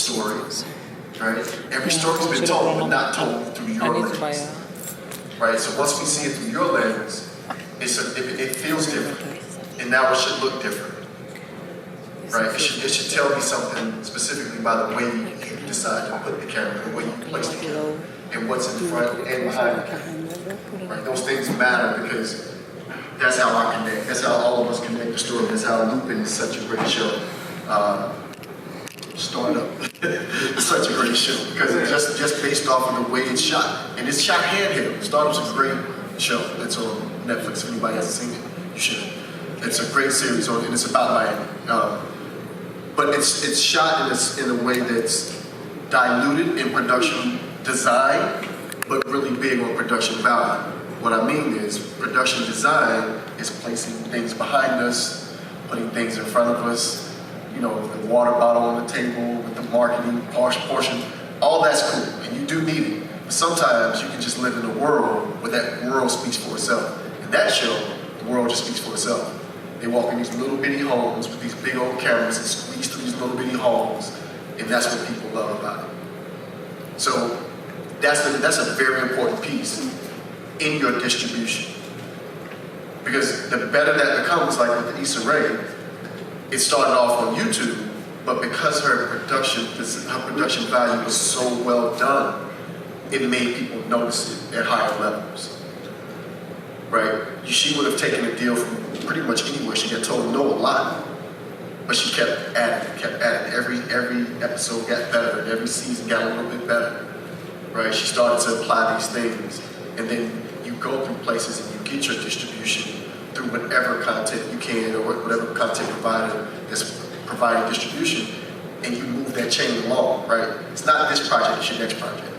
story, right? Every story's been told, but not told through your lens, right? So once we see it through your lens, it feels different, and now it should look different, right? It should tell me something specifically by the way you decide to put the camera, the way you place the camera, and what's in front and behind the camera, right? Those things matter because that's how I connect. That's how all of us connect the story. That's how Lupin is such a great show. Startup. It's such a great show because it's just based off of the way it's shot. And it's shot handheld. Startup's a great show. It's on Netflix. If anybody hasn't seen it, you should. It's a great series, and it's about Miami. But it's shot in a way that's diluted in production design, but really big on production value. What I mean is production design is placing things behind us, putting things in front of us, you know, the water bottle on the table with the marketing portion, all that's cool, and you do need it. But sometimes you can just live in a world where that world speaks for itself. In that show, the world just speaks for itself. They walk in these little bitty homes with these big old cameras and squeeze through these little bitty homes, and that's what people love about it. So that's a very important piece in your distribution. Because the better that becomes, like with Issa Rae, it started off on YouTube, but because her production value was so well done, it made people notice it at higher levels, right? She would have taken a deal from pretty much anywhere. She got told no a lot, but she kept adding. Every episode got better, and every season got a little bit better, right? She started to apply these things, and then you go through places and you get your distribution through whatever content you can or whatever content provider is providing distribution, and you move that chain along, right? It's not this project, it's your next project.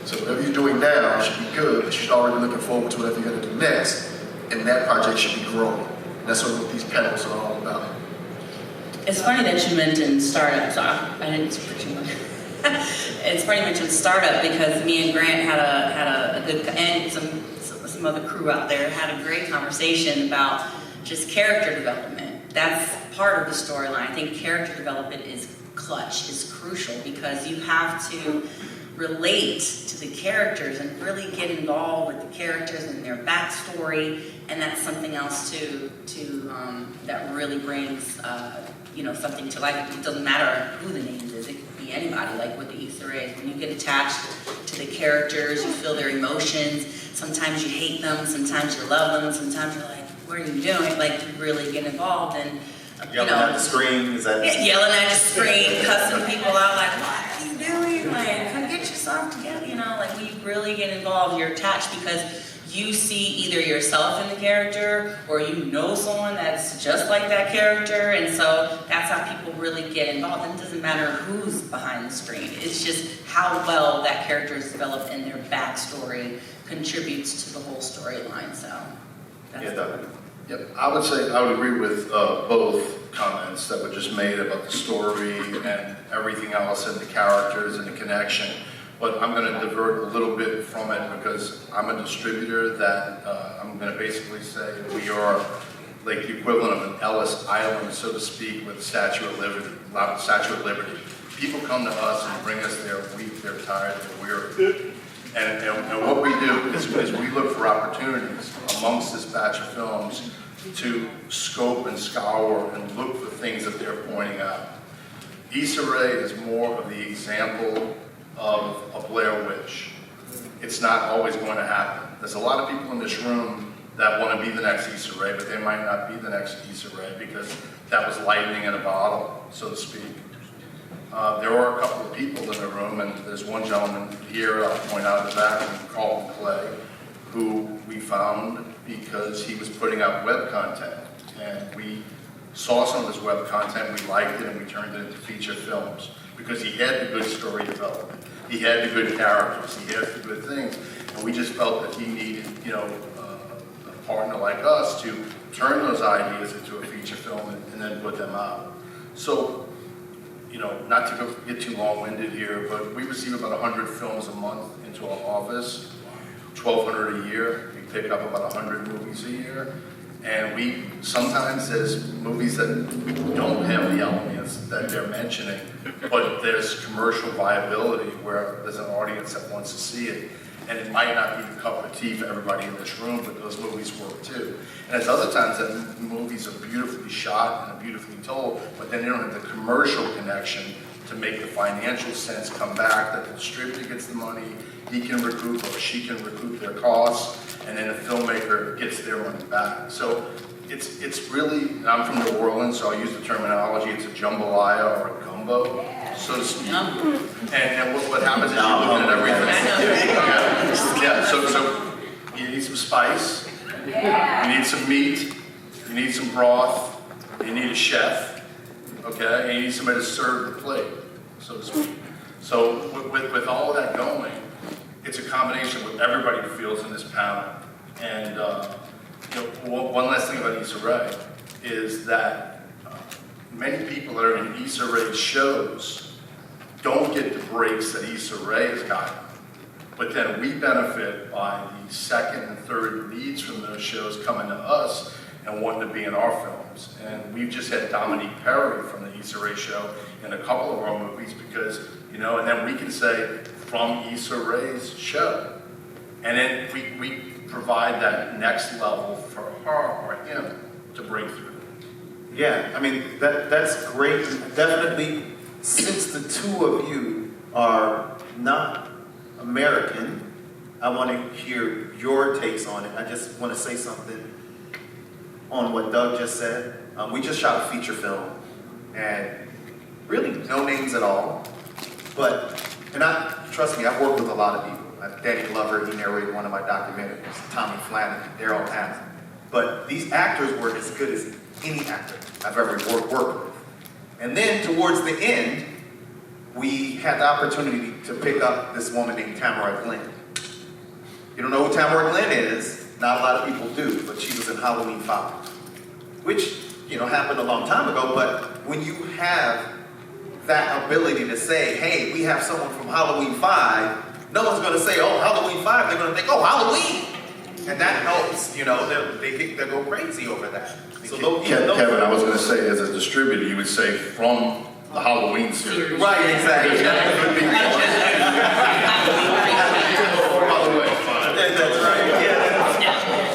So whatever you're doing now should be good, but you should already be looking forward to whatever you're gonna do next, and that project should be growing. And that's what these panels are all about. It's funny that you mentioned startup, so I didn't speak too much. It's funny you mentioned startup because me and Grant had a good, and some other crew out there had a great conversation about just character development. That's part of the storyline. I think character development is clutch, is crucial because you have to relate to the characters and really get involved with the characters and their backstory, and that's something else too that really brings something to life. It doesn't matter who the name is. It could be anybody, like with the Issa Rae. When you get attached to the characters, you feel their emotions. Sometimes you hate them, sometimes you love them, sometimes you're like, what are you doing? Like, you really get involved and yelling at the screen, is that? Yelling at the screen, cussing people out, like, what are you doing? Like, come get yourself together, like when you really get involved, you're attached because you see either yourself in the character or you know someone that's just like that character, and so that's how people really get involved. And it doesn't matter who's behind the screen, it's just how well that character is developed and their backstory contributes to the whole storyline. So that's Yep, I would agree with both comments that were just made about the story and everything else and the characters and the connection. But I'm going to divert a little bit from it because I'm a distributor that I'm going to basically say we are like the equivalent of an Ellis Island, so to speak, with the Statue of Liberty. People come to us and bring us their weak, they're tired, they're weary. And what we do is we look for opportunities amongst this batch of films to scope and scour and look for things that they're pointing out. Issa Rae is more of the example of a Blair Witch. It's not always going to happen. There's a lot of people in this room that want to be the next Issa Rae, but they might not be the next Issa Rae because that was lightning in a bottle, so to speak. There are a couple of people in the room, and there's one gentleman here, I'll point out in the back, Carlton Clay, who we found because he was putting out web content. And we saw some of his web content, we liked it, and we turned it into feature films because he had the good story development. He had the good characters, he had the good things, and we just felt that he needed, a partner like us to turn those ideas into a feature film and then put them out. So, not to get too long-winded here, but we receive about 100 films a month into our office, 1,200 a year. We pick up about 100 movies a year. And sometimes there's movies that don't have the elements that they're mentioning, but there's commercial viability where there's an audience that wants to see it. And it might not be the cup of tea for everybody in this room, but those movies work too. And there's other times that movies are beautifully shot and beautifully told, but then they don't have the commercial connection to make the financial sense come back, that the distributor gets the money, he can recoup or she can recoup their costs, and then the filmmaker gets their money back. So it's really, I'm from New Orleans, so I use the terminology, it's a jambalaya or a gumbo, so to speak. And what happens is you're looking at everything. Yeah, so you need some spice, you need some meat, you need some broth, you need a chef, okay, and you need somebody to serve the plate, so to speak. So with all of that going, it's a combination of what everybody feels in this panel. And one last thing about Issa Rae is that many people that are in Issa Rae's shows don't get the breaks that Issa Rae has gotten. But then we benefit by the second and third leads from those shows coming to us and wanting to be in our films. And we've just had Dominique Perry from the Issa Rae show in a couple of our movies because, and then we can say, from Issa Rae's show. And then we provide that next level for her or him to break through. Yeah, I mean, that's great. Definitely, since the two of you are not American, I want to hear your takes on it. I just want to say something on what Doug just said. We just shot a feature film, and really no names at all. Trust me, I've worked with a lot of people. Danny Glover, he narrated one of my documentaries. Tommy Flanagan, Daryl Hannah. But these actors were as good as any actor I've ever worked with. And then towards the end, we had the opportunity to pick up this woman named Tamara Glenn. You don't know who Tamara Glenn is? Not a lot of people do, but she was in Halloween 5, which, happened a long time ago. But when you have that ability to say, hey, we have someone from Halloween 5, no one's going to say, oh, Halloween 5. They're going to think, oh, Halloween. And that helps, they'll go crazy over that. So Kevin, I was going to say, as a distributor, you would say from the Halloween series. Right, exactly. By the way, that's right.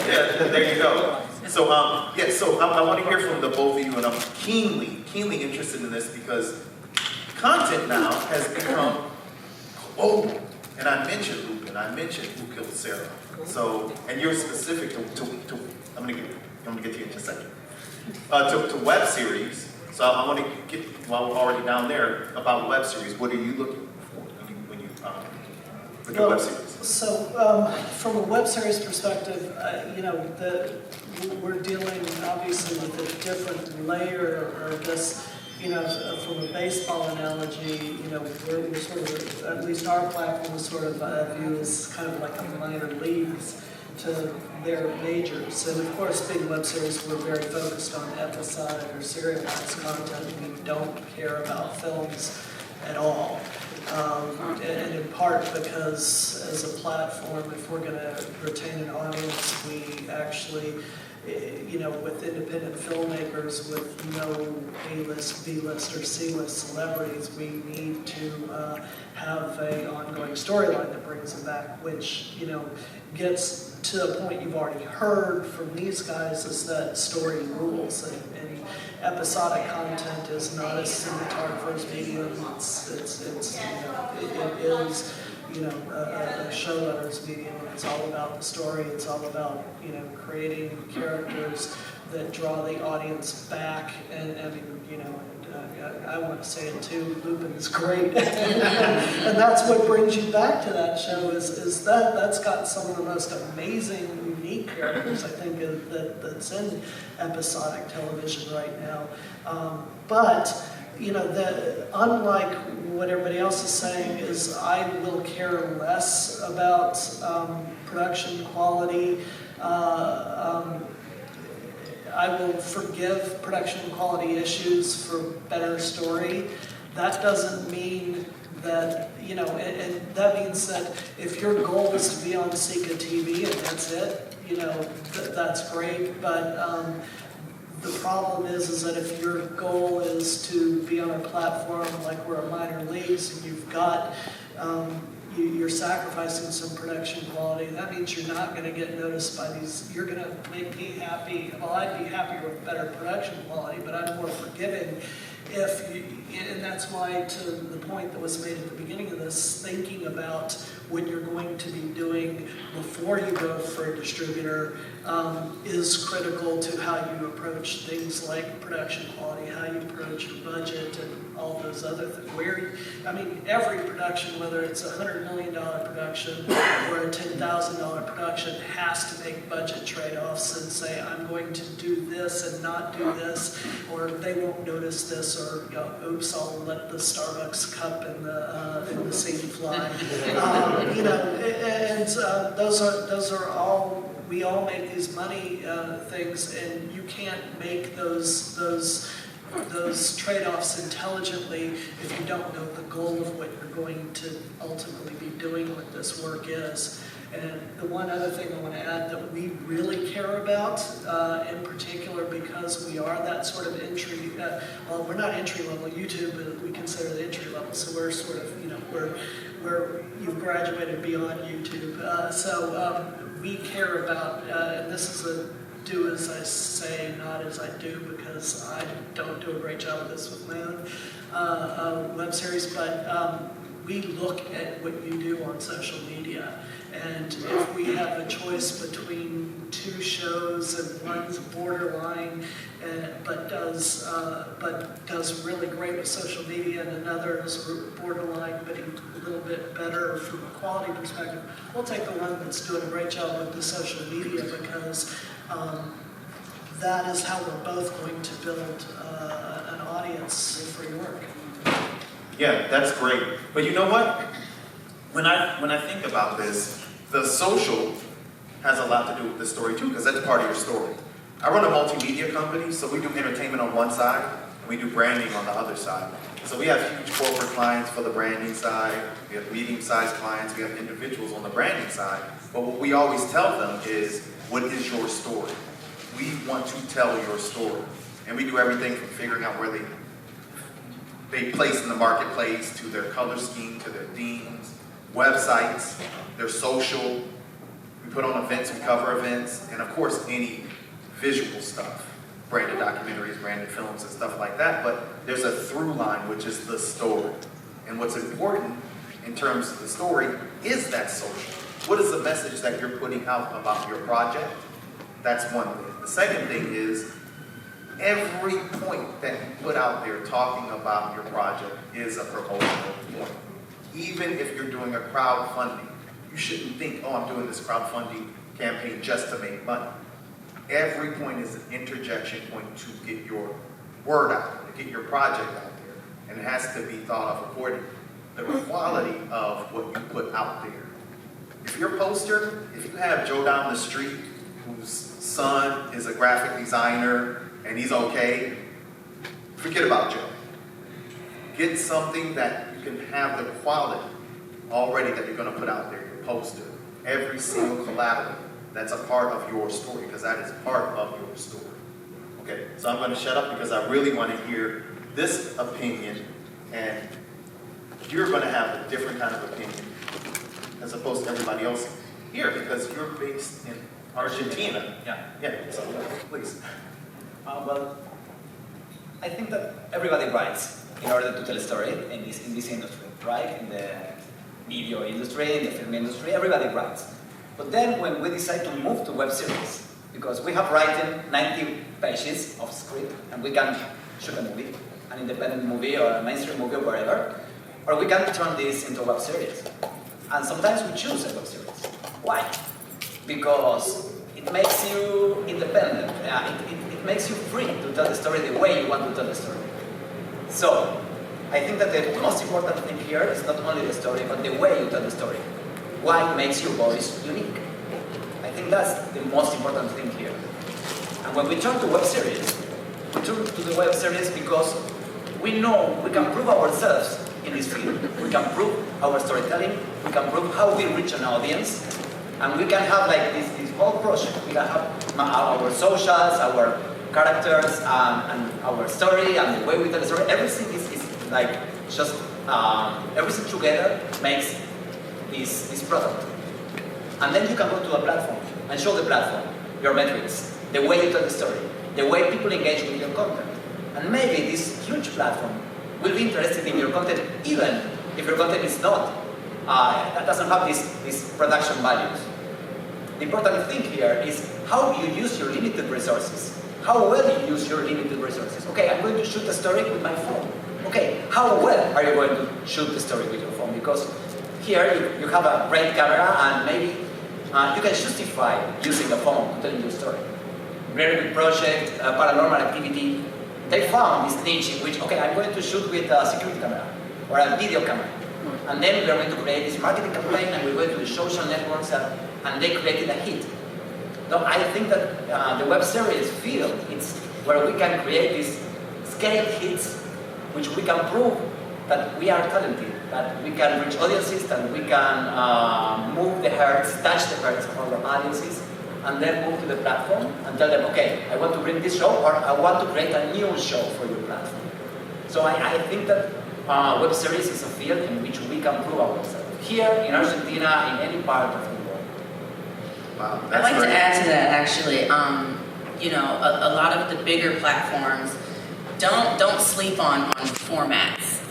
Yeah, there you go. So, I want to hear from the both of you, and I'm keenly interested in this because content now has become global. And I mentioned Lupin, I mentioned Who Killed Sarah. So, and you're specific to I'm gonna get to you in just a second. To web series. So I want to get, while we're already down there, about web series. What are you looking for when you look at web series? So from a web series perspective, we're dealing obviously with a different layer, or I guess, from a baseball analogy, we're sort of, at least our platform is sort of viewed as kind of like a minor leagues to their majors. And of course, being web series, we're very focused on episodic or serialized content. We don't care about films at all. And in part because as a platform, if we're going to retain an audience, we actually, with independent filmmakers with no A-list, B-list, or C-list celebrities, we need to have an ongoing storyline that brings them back, which, gets to a point you've already heard from these guys, is that story rules. And any episodic content is not a cinematographer's medium. It is a showrunner's medium. It's all about the story. It's all about creating characters that draw the audience back. And I want to say it too. Lupin is great, and that's what brings you back to that show. Is that's got some of the most amazing, unique characters I think that's in episodic television right now. But unlike what everybody else is saying, is I will care less about production quality. I will forgive production quality issues for better story. that doesn't mean that, you know, and that means that if your goal is to be on Sika TV and that's it, you know, that's great, but the problem is that if your goal is to be on a platform like we're a minor leagues and you've got, you're sacrificing some production quality, that means you're not going to get noticed by these, you're going to make me happy, well, I'd be happier with better production quality, but I'm more forgiving if you, and that's why, to the point that was made at the beginning of this, thinking about what you're going to be doing before you go for a distributor is critical to how you approach things like production quality, how you approach your budget, and all those other things. I mean, every production, whether it's a $100 million production or a $10,000 production, has to make budget trade-offs and say, I'm going to do this and not do this, or they won't notice this, or, you know, oops, I'll let the Starbucks cup in the scene fly. You know, and those are all, we all make these money things, and you can't make those trade-offs intelligently if you don't know the goal of what you're going to ultimately be doing, what this work is. And the one other thing I want to add that we really care about, in particular, because we are that sort of entry, well, we're not entry level YouTube, but we consider the entry level, so we're sort of, you know, we're you've graduated beyond YouTube. So we care about, and this is a do as I say, not as I do, because I don't do a great job of this with my own web series, but we look at what you do on social media. And if we have a choice between two shows and one's borderline, but does really great with social media, and another is borderline but a little bit better from a quality perspective, we'll take the one that's doing a great job with the social media, because that is how we're both going to build an audience for your work. Yeah, that's great. But you know what? When I think about this, the social has a lot to do with the story too, because that's part of your story. I run a multimedia company, so we do entertainment on one side, and we do branding on the other side. So we have huge corporate clients for the branding side, we have medium-sized clients, we have individuals on the branding side. But what we always tell them is, what is your story? We want to tell your story. And we do everything from figuring out where they place in the marketplace, to their color scheme, to their themes, websites, their social. We put on events and cover events, and of course any visual stuff, branded documentaries, branded films, and stuff like that. But there's a through line, which is the story. And what's important in terms of the story is that social. What is the message that you're putting out about your project? That's one thing. The second thing is, every point that you put out there talking about your project is a promotional point. Even if you're doing a crowdfunding, you shouldn't think, oh, I'm doing this crowdfunding campaign just to make money. Every point is an interjection point to get your word out, to get your project out there, and it has to be thought of accordingly. The quality of what you put out there. If your poster, if you have Joe down the street whose son is a graphic designer and he's okay, forget about Joe. Get something that you can have the quality already that you're going to put out there, your poster. Every single collateral that's a part of your story, because that is part of your story. Okay, so I'm going to shut up because I really want to hear this opinion, and you're going to have a different kind of opinion as opposed to everybody else here, because you're based in Argentina. Yeah, so please. Well, I think that everybody writes in order to tell a story in this industry, right? In the video industry, in the film industry, everybody writes. But then when we decide to move to web series, because we have written 90 pages of script and we can shoot a movie, an independent movie or a mainstream movie or whatever, or we can turn this into a web series. And sometimes we choose a web series. Why? Because it makes you independent. It makes you free to tell the story the way you want to tell the story. So, I think that the most important thing here is not only the story, but the way you tell the story. Why makes your voice unique? I think that's the most important thing here. And when we turn to web series, we turn to the web series because we know we can prove ourselves in this field. We can prove our storytelling, we can prove how we reach an audience, and we can have like this whole project. We can have our socials, our characters, and our story, and the way we tell the story. Everything is like just, everything together makes this product. And then you can go to a platform and show the platform your metrics, the way you tell the story, the way people engage with your content. And maybe this huge platform will be interested in your content, even if your content is not, that doesn't have these production values. The important thing here is how you use your limited resources. How well you use your limited resources. Okay, I'm going to shoot a story with my phone. Okay, how well are you going to shoot the story with your phone? Because here you have a great camera and maybe you can justify using a phone to tell your story. Very good project, paranormal activity. They found this niche in which, okay, I'm going to shoot with a security camera or a video camera. And then we're going to create this marketing campaign and we're going to the social networks and they created a hit. No, I think that the web series field, it's where we can create these scaled hits which we can prove that we are talented, that we can reach audiences, that we can move the hearts, touch the hearts of our audiences, and then move to the platform and tell them, okay, I want to bring this show, or I want to create a new show for your platform. So I think that web series is a field in which we can prove ourselves. Here, in Argentina, in any part of the world. Wow, I'd that's like great. to add to that actually. You know, a lot of the bigger platforms don't sleep on formats.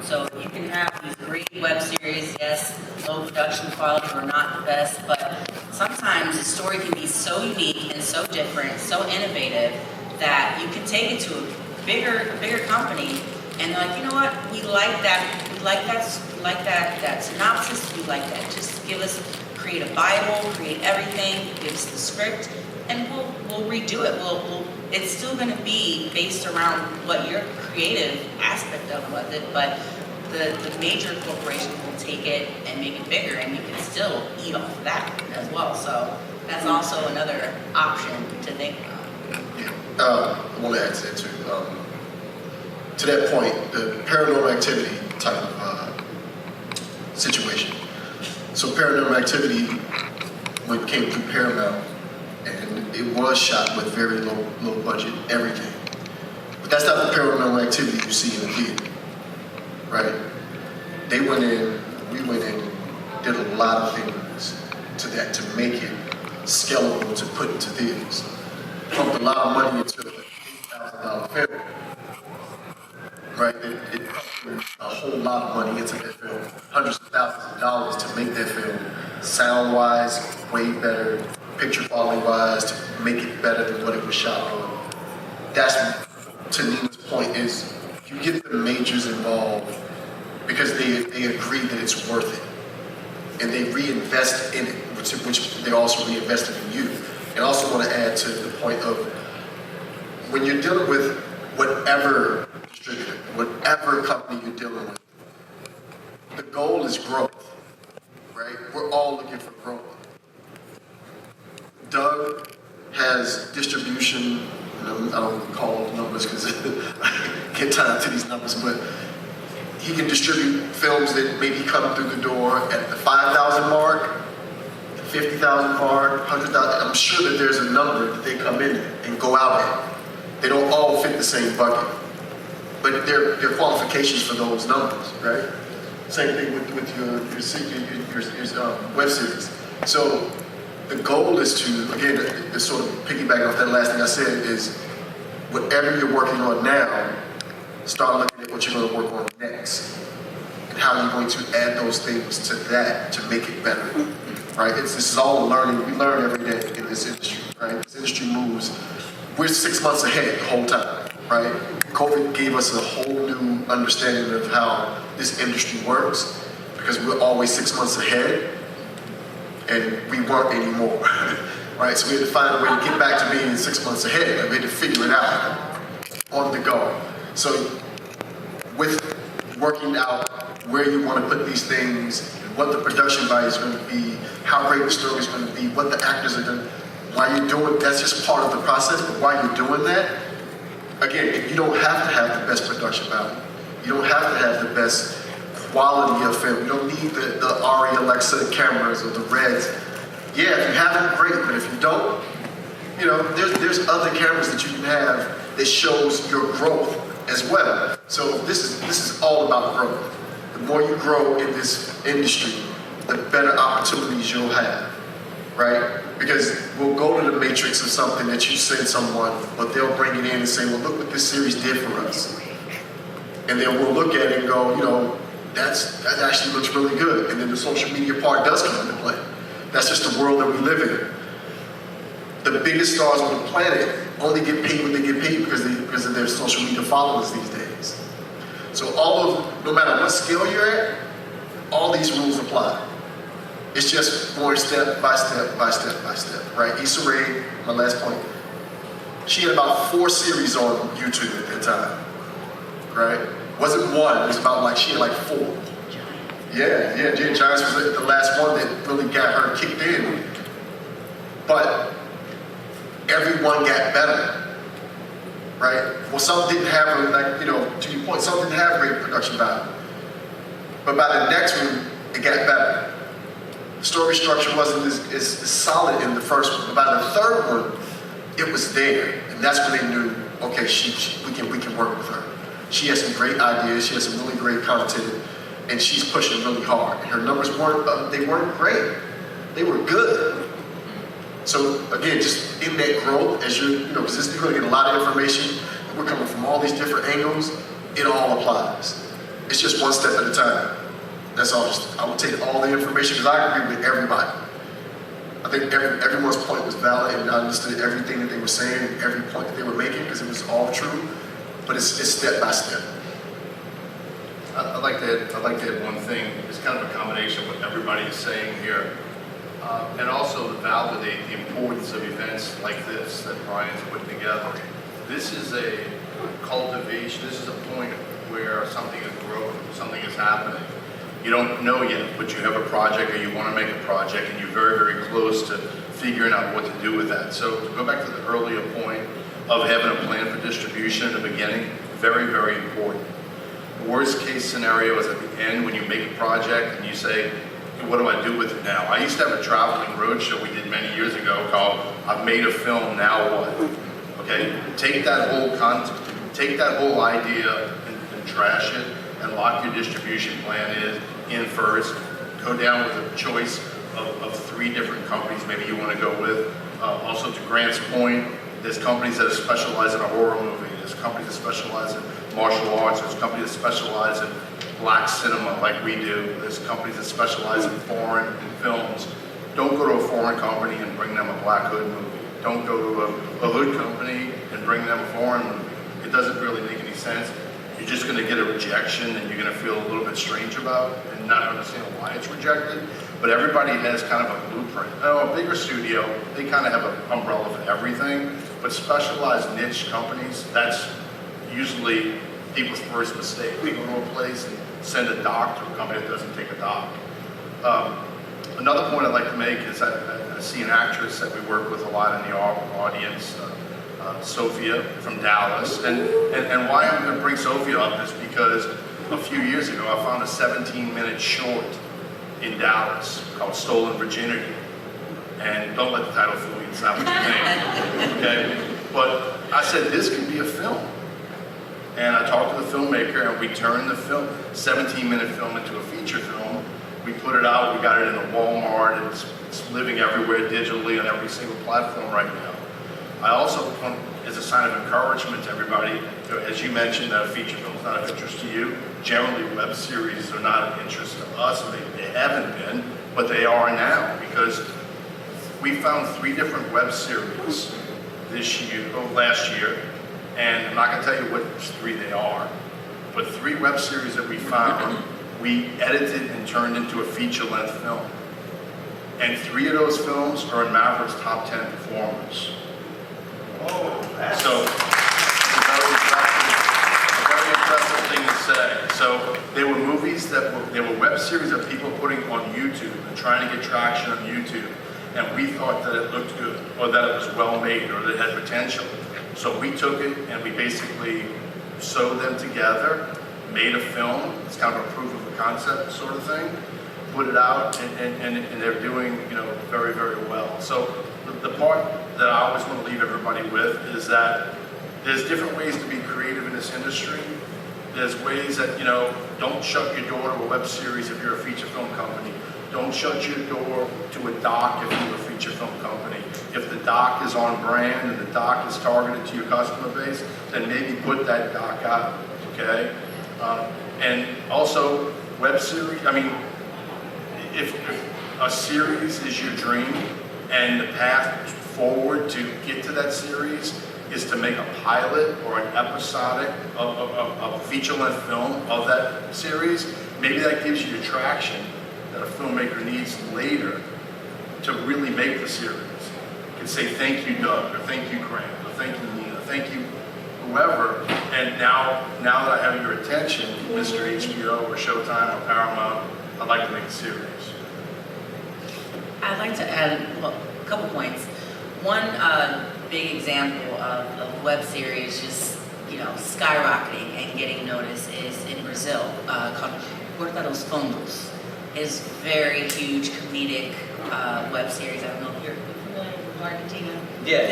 So you can have these great web series, yes, low production quality or not the best, but sometimes the story can be so unique and so different, so innovative that you can take it to a bigger company and they're like, you know what, we like that synopsis, we like that. Just give us, create a Bible, create everything, give us the script, and we'll redo it. It's still going to be based around what your creative aspect of it, but the major corporations will take it and make it bigger, and you can still eat off of that as well. So that's also another option to think about. Yeah, I want to add to that too. To that point, the paranormal activity type of situation. So paranormal activity, when it came through Paramount, and it was shot with very low budget, everything. But that's not the paranormal activity you see in the theater, right? They went in, we went in, did a lot of things to that to make it scalable to put into theaters. Pumped a lot of money into an $8,000 film, right? It pumped a whole lot of money into that film, hundreds of thousands of dollars to make that film sound-wise, way better, picture quality-wise, to make it better than what it was shot on. That's, to Nina's point, is you get the majors involved because they agree that it's worth it. And they reinvest in it, which they also reinvested in you. And I also want to add to the point of when you're dealing with whatever distributor, whatever company you're dealing with, the goal is growth, right? We're all looking for growth. Doug has distribution, and I don't call them numbers because I get tied to these numbers, but he can distribute films that maybe come through the door at the 5,000 mark, the 50,000 mark, 100,000. I'm sure that there's a number that they come in and go out at. They don't all fit the same bucket, but there are qualifications for those numbers, right? Same thing with your web series. So the goal is to, again, to sort of piggyback off that last thing I said, is whatever you're working on now, start looking at what you're going to work on next and how you're going to add those things to that to make it better, right? This is all learning. We learn every day in this industry, right? This industry moves. We're 6 months ahead the whole time, right? COVID gave us a whole new understanding of how this industry works because we're always 6 months ahead and we weren't anymore, right? So we had to find a way to get back to being 6 months ahead. Like we had to figure it out on the go. So with working out where you want to put these things, what the production value is going to be, how great the story is going to be, what the actors are going to, why you're doing, that's just part of the process, but while you're doing that, again, you don't have to have the best production value. You don't have to have the best quality of film. You don't need the ARRI Alexa cameras or the Reds. Yeah, if you have them, great, but if you don't, you know, there's other cameras that you can have that shows your growth as well. So this is all about growth. The more you grow in this industry, the better opportunities you'll have, right? Because we'll go to the matrix of something that you send someone, but they'll bring it in and say, well, look what this series did for us. And then we'll look at it and go, you know, that actually looks really good. And then the social media part does come into play. That's just the world that we live in. The biggest stars on the planet only get paid what they get paid because of their social media followers these days. So no matter what scale you're at, all these rules apply. It's just going step by step by step by step, right? Issa Rae, my last point, she had about 4 series on YouTube at that time, right? Wasn't one, it was about like, she had like 4. Yeah, Giants was the last one that really got her kicked in. But everyone got better, right? Well, some didn't have, like, you know, to your point, some didn't have great production value. But by the next one, it got better. The story structure wasn't as solid in the first one. But by the third one, it was there. And that's when they knew, okay, we can work with her. She has some great ideas, she has some really great content, and she's pushing really hard. And her numbers weren't great. They were good. So again, just in that growth, as you're going to get a lot of information, and we're coming from all these different angles, it all applies. It's just one step at a time. That's all. I would take all the information, because I agree with everybody. I think everyone's point was valid, and I understood everything that they were saying, every point that they were making, because it was all true. But it's step by step. I'd like to add one thing. It's kind of a combination of what everybody is saying here, and also to validate the importance of events like this that Brian's putting together. This is a cultivation. This is a point where something is growing, something is happening. You don't know yet, but you have a project, or you want to make a project, and you're very, very close to figuring out what to do with that. So to go back to the earlier point of having a plan for distribution in the beginning, very, very important. The worst case scenario is at the end when you make a project and you say, what do I do with it now? I used to have a traveling roadshow we did many years ago called I've made a film, now what? Okay, take that whole idea and trash it and lock your distribution plan in first. Go down with a choice of 3 different companies maybe you want to go with. Also to Grant's point, there's companies that specialize in a horror movie. There's companies that specialize in martial arts. There's companies that specialize in black cinema like we do. There's companies that specialize in foreign films. Don't go to a foreign company and bring them a Black Hood movie. Don't go to a Hood company and bring them a foreign movie. It doesn't really make any sense. You're just going to get a rejection and you're going to feel a little bit strange about it and not understand why it's rejected. But everybody has kind of a blueprint. A bigger studio, they kind of have an umbrella for everything. But specialized niche companies, that's usually people's first mistake. They go to a place and send a doc to a company that doesn't take a doc. Another point I'd like to make is I see an actress that we work with a lot in the audience, Sophia from Dallas. And why I'm going to bring Sophia up is because a few years ago I found a 17-minute short in Dallas called Stolen Virginity. And don't let the title fool you, it's not what you think, okay? But I said, this could be a film. And I talked to the filmmaker, and we turned the film, 17-minute film, into a feature film. We put it out, we got it in a Walmart, it's living everywhere digitally on every single platform right now. I also want, as a sign of encouragement to everybody, as you mentioned that a feature film is not of interest to you, generally web series are not of interest to us, or they haven't been, but they are now, because we found 3 different web series last year, and I'm not going to tell you which 3 they are, but 3 web series that we found, we edited and turned into a feature-length film. And 3 of those films are in Maverick's top 10 performers. So, it's a very impressive thing to say. So, they were movies they were web series that people putting on YouTube and trying to get traction on YouTube. And we thought that it looked good, or that it was well made, or that it had potential. So we took it and we basically sewed them together, made a film. It's kind of a proof of a concept sort of thing. Put it out, and they're doing, very, very well. So the part that I always want to leave everybody with is that there's different ways to be creative in this industry. There's ways that, don't shut your door to a web series if you're a feature film company. Don't shut your door to a doc if you're a feature film company. If the doc is on brand and the doc is targeted to your customer base, then maybe put that doc out, okay? And also, web series, if a series is your dream and the path forward to get to that series is to make a pilot or an episodic of a feature-length film of that series, maybe that gives you the traction that a filmmaker needs later to really make the series. You can say thank you, Doug, or thank you, Grant, or thank you, Nina, thank you, whoever. And now that I have your attention, Mr. HBO or Showtime or Paramount, I'd like to make a series. I'd like to add a couple points. One big example of web series just skyrocketing and getting noticed is in Brazil, called Corta dos Fundos. Is very huge comedic web series. I don't know if you're familiar with Argentina. Yeah.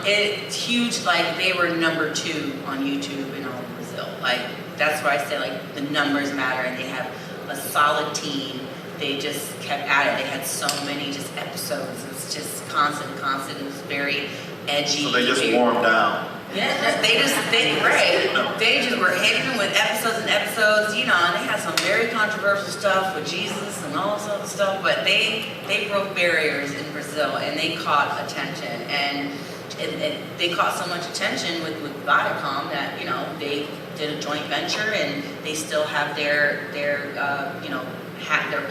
It's huge. Like they were number 2 on YouTube in all of Brazil. Like that's why I say like the numbers matter, and they have a solid team. They just kept at it. They had so many just episodes. It's just constant. It was very edgy. So they just warmed down. Yeah, they just were hitting them with episodes and episodes, and they had some very controversial stuff with Jesus and all this other stuff, but they broke barriers in Brazil and they caught attention, and they caught so much attention with Viacom that, they did a joint venture and they still have their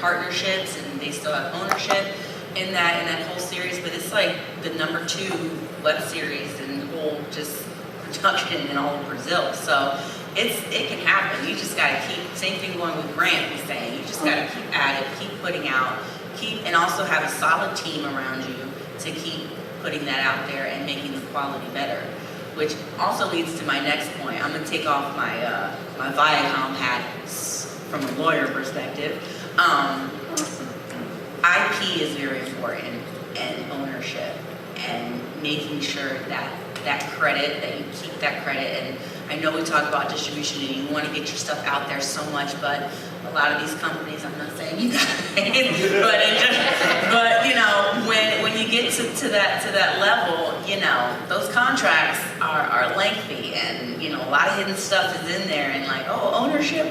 partnerships, and they still have ownership in that whole series. But it's like the number 2 web series and whole just production in all of Brazil. So it can happen. You just gotta keep, same thing going with Grant was saying, you just gotta keep at it, keep putting out, and also have a solid team around you to keep putting that out there and making the quality better. Which also leads to my next point. I'm gonna take off my my Viacom hat from a lawyer perspective. IP is very important, and ownership, and making sure that you keep that credit. And I know we talk about distribution and you want to get your stuff out there so much, but a lot of these companies, I'm not saying you guys, but when you get to that level, those contracts are lengthy, and a lot of hidden stuff is in there, and like, ownership,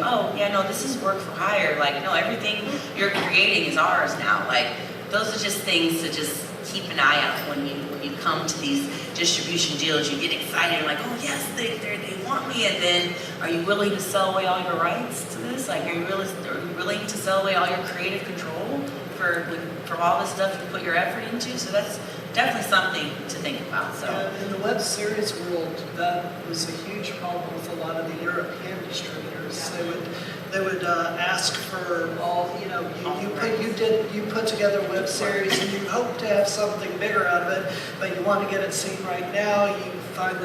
this is work for hire, like, no, everything you're creating is ours now. Like, those are just things to just keep an eye out when you come to these distribution deals. You get excited, you're like, oh yes, they want me, and then are you willing to sell away all your rights to this? Like, are you willing to sell away all your creative control for all this stuff you put your effort into? So that's definitely something to think about. So in the web series world, that was a huge problem with a lot of the European distributors. They would ask for all, you put together a web series and you hope to have something bigger out of it, but you want to get it seen right now. You find